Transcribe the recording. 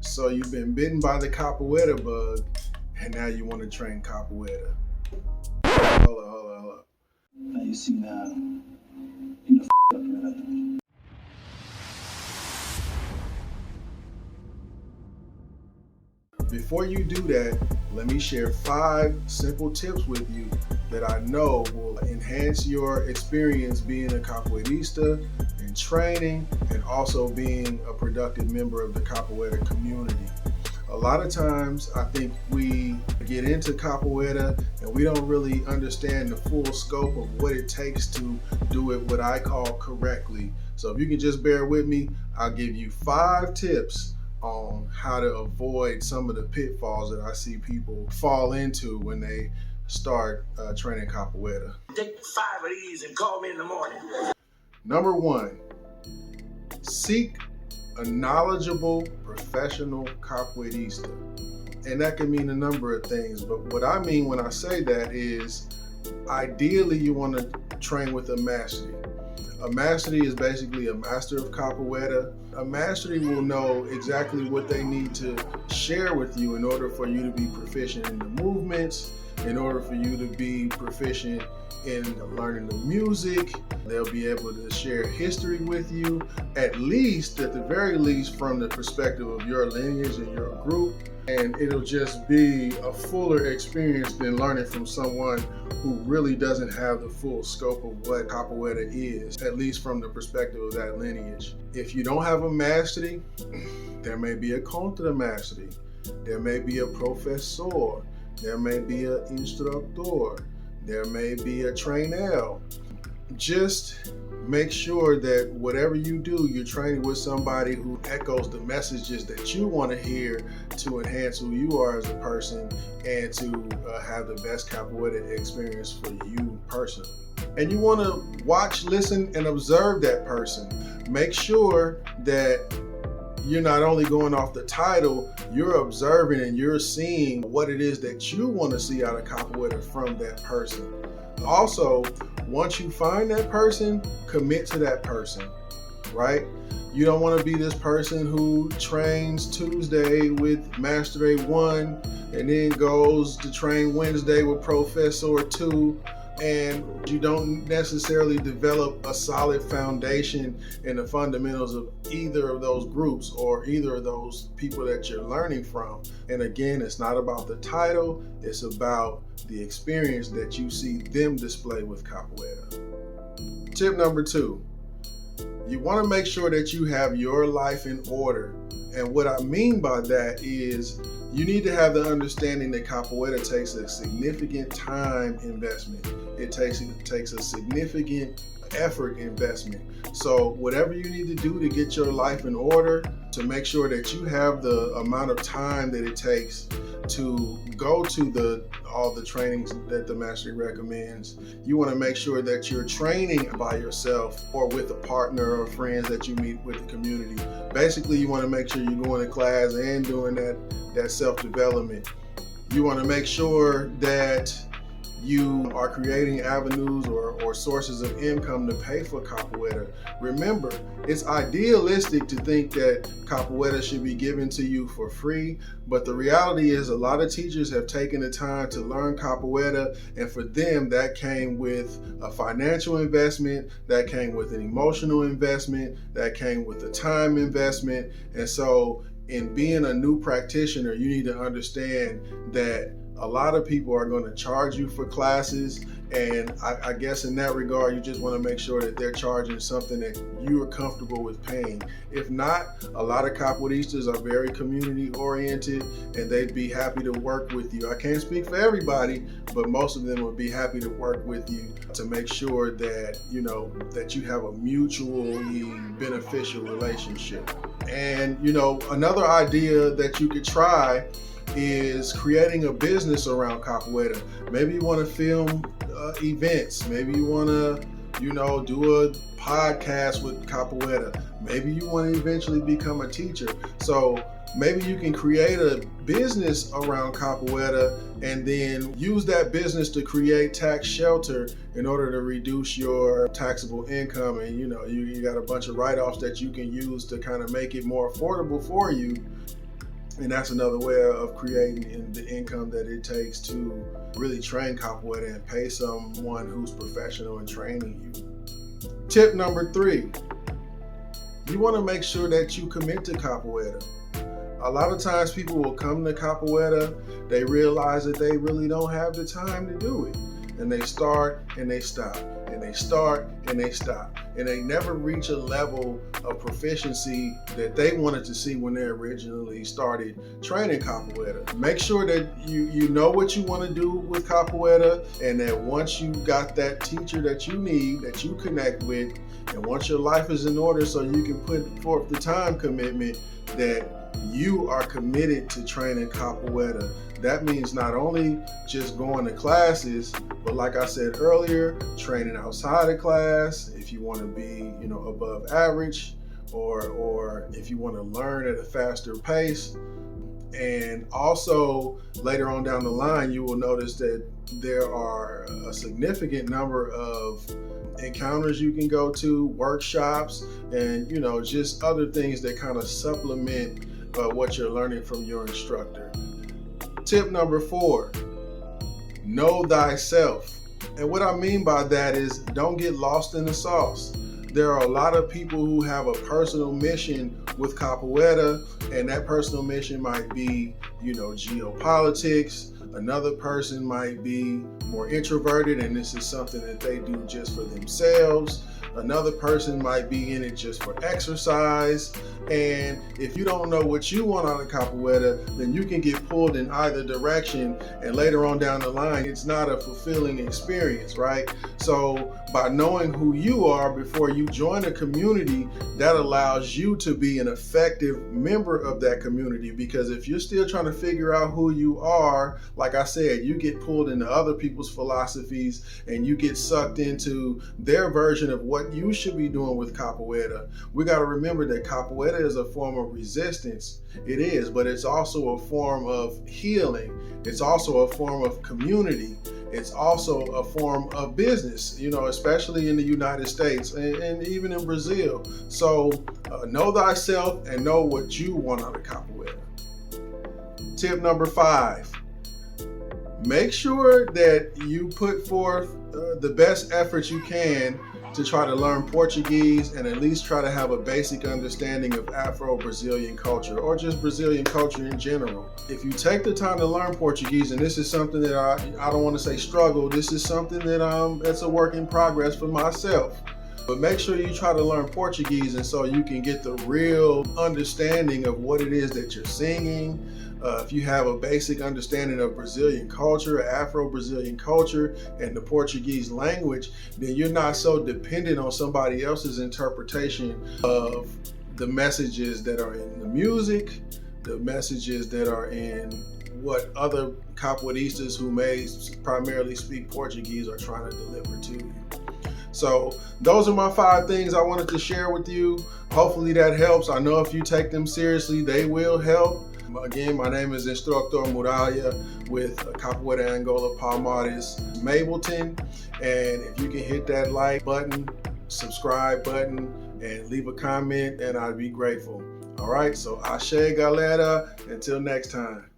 So you've been bitten by the capoeira bug, and now you want to train capoeira. Hold up. Now you see now, you done up your life. Before you do that, let me share 5 simple tips with you that I know will enhance your experience being a capoeirista and training, and also being a productive member of the capoeira community. A lot of times I think we get into capoeira and we don't really understand the full scope of what it takes to do it what I call correctly. So if you can just bear with me, I'll give you 5 tips on how to avoid some of the pitfalls that I see people fall into when they start training capoeira. Take 5 of these and call me in the morning. Number 1, seek a knowledgeable professional capoeirista. And that can mean a number of things, but what I mean when I say that is ideally you want to train with a mastery. A mastery is basically a master of capoeira. A mastery will know exactly what they need to share with you in order for you to be proficient in the movements, in order for you to be proficient in learning the music. They'll be able to share history with you, at the very least, from the perspective of your lineage and your group. And it'll just be a fuller experience than learning from someone who really doesn't have the full scope of what capoeira is, at least from the perspective of that lineage. If you don't have a mastery, there may be a contra mastery, there may be a professor, there may be an instructor, there may be a trainer. Just make sure that whatever you do, you're training with somebody who echoes the messages that you want to hear to enhance who you are as a person and to have the best capoeira experience for you personally. And you want to watch, listen, and observe that person. Make sure that you're not only going off the title, you're observing and you're seeing what it is that you want to see out of capoeira from that person. Also, once you find that person, commit to that person, right? You don't want to be this person who trains Tuesday with Master 1 and then goes to train Wednesday with Professor 2, and you don't necessarily develop a solid foundation in the fundamentals of either of those groups or either of those people that you're learning from. And again, it's not about the title, it's about the experience that you see them display with capoeira. Tip number 2, you want to make sure that you have your life in order. And what I mean by that is you need to have the understanding that capoeira takes a significant time investment. It takes a significant effort investment. So whatever you need to do to get your life in order, to make sure that you have the amount of time that it takes to go to all the trainings that the mastery recommends, you want to make sure that you're training by yourself or with a partner or friends that you meet with the community. Basically, you want to make sure you're going to class and doing that self-development. You want to make sure that you are creating avenues or sources of income to pay for capoeira. Remember, it's idealistic to think that capoeira should be given to you for free, but the reality is a lot of teachers have taken the time to learn capoeira, and for them that came with a financial investment, that came with an emotional investment, that came with a time investment. And so in being a new practitioner, you need to understand that a lot of people are going to charge you for classes, and I guess in that regard, you just want to make sure that they're charging something that you are comfortable with paying. If not, a lot of capoeiristas are very community oriented and they'd be happy to work with you. I can't speak for everybody, but most of them would be happy to work with you to make sure that that you have a mutually beneficial relationship. And another idea that you could try is creating a business around capoeira. Maybe you want to film events. Maybe you want to, do a podcast with capoeira. Maybe you want to eventually become a teacher. So maybe you can create a business around capoeira and then use that business to create tax shelter in order to reduce your taxable income. And you got a bunch of write-offs that you can use to kind of make it more affordable for you. And that's another way of creating the income that it takes to really train capoeira and pay someone who's professional in training you. Tip number 3, you want to make sure that you commit to capoeira. A lot of times people will come to capoeira, they realize that they really don't have the time to do it. And they start and they stop, and they start and they stop. And they never reach a level of proficiency that they wanted to see when they originally started training capoeira. Make sure that you know what you want to do with capoeira, and that once you got that teacher that you need, that you connect with, and once your life is in order so you can put forth the time commitment, that you are committed to training capoeira. That means not only just going to classes, but like I said earlier, training outside of class if you want to be, above average, or if you want to learn at a faster pace. And also later on down the line, you will notice that there are a significant number of encounters you can go to, workshops, and just other things that kind of supplement what you're learning from your instructor. Tip number 4, know thyself. And what I mean by that is, don't get lost in the sauce. There are a lot of people who have a personal mission with capoeira, and that personal mission might be, geopolitics. Another person might be more introverted, and this is something that they do just for themselves. Another person might be in it just for exercise. And if you don't know what you want out of capoeira, then you can get pulled in either direction, and later on down the line, it's not a fulfilling experience, right? So by knowing who you are before you join a community, that allows you to be an effective member of that community. Because if you're still trying to figure out who you are, like I said, you get pulled into other people's philosophies, and you get sucked into their version of what you should be doing with capoeira. We got to remember that capoeira is a form of resistance. It is, but it's also a form of healing. It's also a form of community. It's also a form of business, especially in the United States and even in Brazil. So know thyself and know what you want out of capoeira. Tip number 5, make sure that you put forth the best effort you can to try to learn Portuguese, and at least try to have a basic understanding of Afro-Brazilian culture, or just Brazilian culture in general. If you take the time to learn Portuguese, and this is something that I don't want to say struggle, this is something that that's a work in progress for myself. But make sure you try to learn Portuguese, and so you can get the real understanding of what it is that you're singing. If you have a basic understanding of Brazilian culture, Afro-Brazilian culture, and the Portuguese language, then you're not so dependent on somebody else's interpretation of the messages that are in the music, the messages that are in what other capoeiristas who may primarily speak Portuguese are trying to deliver to you. So those are my 5 things I wanted to share with you. Hopefully that helps. I know if you take them seriously, they will help. Again, my name is Instructor Muralha with Capoeira Angola Palmares Mableton. And if you can hit that like button, subscribe button, and leave a comment, and I'd be grateful. All right, so Ashe Galera, until next time.